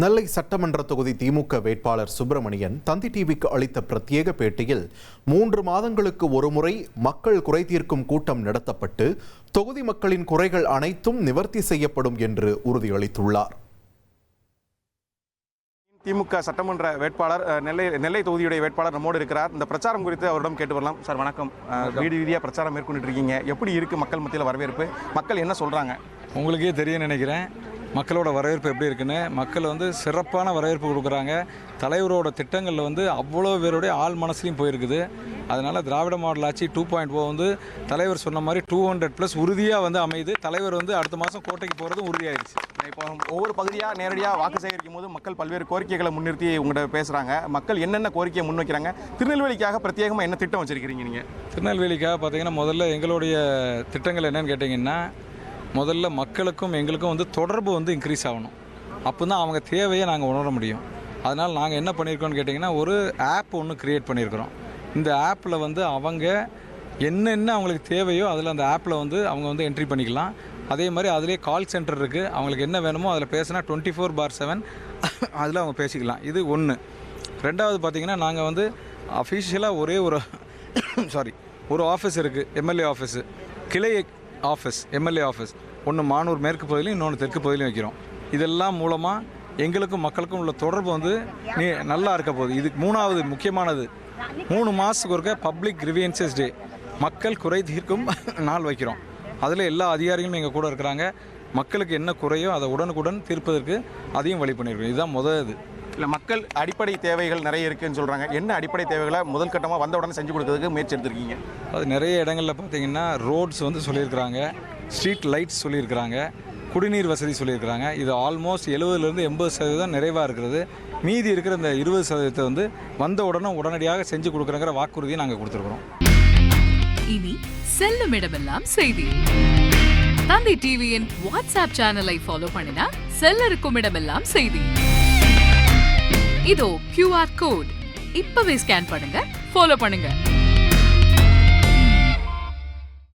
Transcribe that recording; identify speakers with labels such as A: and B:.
A: நெல்லை சட்டமன்ற தொகுதி திமுக வேட்பாளர் சுப்பிரமணியன் தந்தி டிவிக்கு அளித்த பிரத்யேக பேட்டியில் 3 மாதங்களுக்கு ஒருமுறை மக்கள் குறை தீர்க்கும் கூட்டம் நடத்தப்பட்டு தொகுதி மக்களின் குறைகள் அனைத்தும் நிவர்த்தி செய்யப்படும் என்று உறுதியளித்துள்ளார்.
B: திமுக சட்டமன்ற வேட்பாளர் நெல்லை தொகுதியுடைய வேட்பாளர் நம்மோடு இருக்கிறார். இந்த பிரச்சாரம் குறித்து அவரிடம் கேட்டு வரலாம். சார் வணக்கம். வீடு வீதியாக பிரச்சாரம் மேற்கொண்டு இருக்கீங்க, எப்படி இருக்கு மக்கள் மத்தியில் வரவேற்பு? மக்கள் என்ன சொல்றாங்க?
C: உங்களுக்கே தெரியும் நினைக்கிறேன் மக்களோட வரவேற்பு எப்படி இருக்குன்னு. மக்கள் சிறப்பான வரவேற்பு கொடுக்குறாங்க. தலைவரோட திட்டங்களில் அவ்வளோ பேருடைய ஆள் மனசுலையும் போயிருக்குது. அதனால் திராவிட மாடல் ஆட்சி 2.0 தலைவர் சொன்ன மாதிரி 200+ உறுதியாக அமையுது. தலைவர் அடுத்த மாதம் கோட்டைக்கு போகிறதும் உறுதியாயிடுச்சு.
B: இப்போ ஒவ்வொரு பகுதியாக நேரடியாக வாக்கு சேகரிக்கும் போது மக்கள் பல்வேறு கோரிக்கைகளை முன்னிறுத்தி உங்கள்கிட்ட பேசுகிறாங்க. மக்கள் என்னென்ன கோரிக்கையை முன்வைக்கிறாங்க? திருநெல்வேலிக்காக பிரத்யேகமாக என்ன திட்டம் வச்சுருக்கிறீங்க நீங்கள்?
C: திருநெல்வேலிக்காக பார்த்தீங்கன்னா முதல்ல எங்களுடைய திட்டங்கள் என்னென்னு கேட்டிங்கன்னா, முதல்ல மக்களுக்கும் எங்களுக்கும் தொடர்பு இன்க்ரீஸ் ஆகணும். அப்போ தான் அவங்க தேவையை நாங்கள் உணர முடியும். அதனால் நாங்கள் என்ன பண்ணியிருக்கோம்னு கேட்டிங்கன்னா, ஒரு ஆப் ஒன்று க்ரியேட் பண்ணியிருக்கிறோம். இந்த ஆப்பில் அவங்க என்னென்ன அவங்களுக்கு தேவையோ அதில் அந்த ஆப்பில் அவங்க என்ட்ரி பண்ணிக்கலாம். அதே மாதிரி அதிலே கால் சென்டர் இருக்குது. அவங்களுக்கு என்ன வேணுமோ அதில் பேசினா 24/7 அதில் அவங்க பேசிக்கலாம். இது ஒன்று. ரெண்டாவது பார்த்திங்கன்னா, நாங்கள் அஃபிஷியலாக ஒரே ஒரு ஆஃபீஸ் இருக்குது, எம்எல்ஏ ஆஃபீஸு, கிளை ஆஃபீஸ், எம்எல்ஏ ஆஃபீஸ். ஒன்று மானூர் மேற்கு பகுதியிலும் இன்னொன்று தெற்கு பகுதியிலும் வைக்கிறோம். இதெல்லாம் மூலமாக எங்களுக்கும் மக்களுக்கும் உள்ள தொடர்பு நல்லா இருக்க போகுது. இதுக்கு மூணாவது முக்கியமானது, 3 மாதத்துக்கு ஒருக்க பப்ளிக் கிரீவியன்சஸ் டே, மக்கள் குறை தீர்க்கும் நாள் வைக்கிறோம். அதில் எல்லா அதிகாரிகளும் எங்கள் கூட இருக்கிறாங்க. மக்களுக்கு என்ன குறையோ அதை உடனுக்குடன் தீர்ப்பதற்கு அதையும் வழி பண்ணியிருக்கோம். இதுதான் முதல்.
B: இல்லை, மக்கள் அடிப்படை தேவைகள் நிறைய இருக்குதுன்னு சொல்கிறாங்க. என்ன அடிப்படை தேவைகளை முதல் கட்டமாக வந்த உடனே செஞ்சு கொடுக்கறதுக்கு முயற்சி எடுத்திருக்கீங்க?
C: அது நிறைய இடங்களில் பார்த்தீங்கன்னா ரோட்ஸ் சொல்லியிருக்கிறாங்க, ஸ்ட்ரீட் லைட்ஸ் சொல்லியிருக்கிறாங்க, குடிநீர் வசதி சொல்லியிருக்கிறாங்க. இது ஆல்மோஸ்ட் 70% 80% நிறைவாக இருக்கிறது. மீதி இருக்கிற இந்த 20% வந்த உடனடியாக செஞ்சு கொடுக்குறங்கிற வாக்குறுதியை நாங்கள் கொடுத்துருக்குறோம்.
D: இனி செல்லும் இடமெல்லாம் செய்தி. தந்தி டிவியின் வாட்ஸ்அப் சேனலை ஃபாலோ பண்ணினா செல்ல இருக்கும் இடமெல்லாம் செய்தி. இதோ QR கோட் இப்பவே ஸ்கேன் பண்ணுங்க, ஃபாலோ பண்ணுங்க.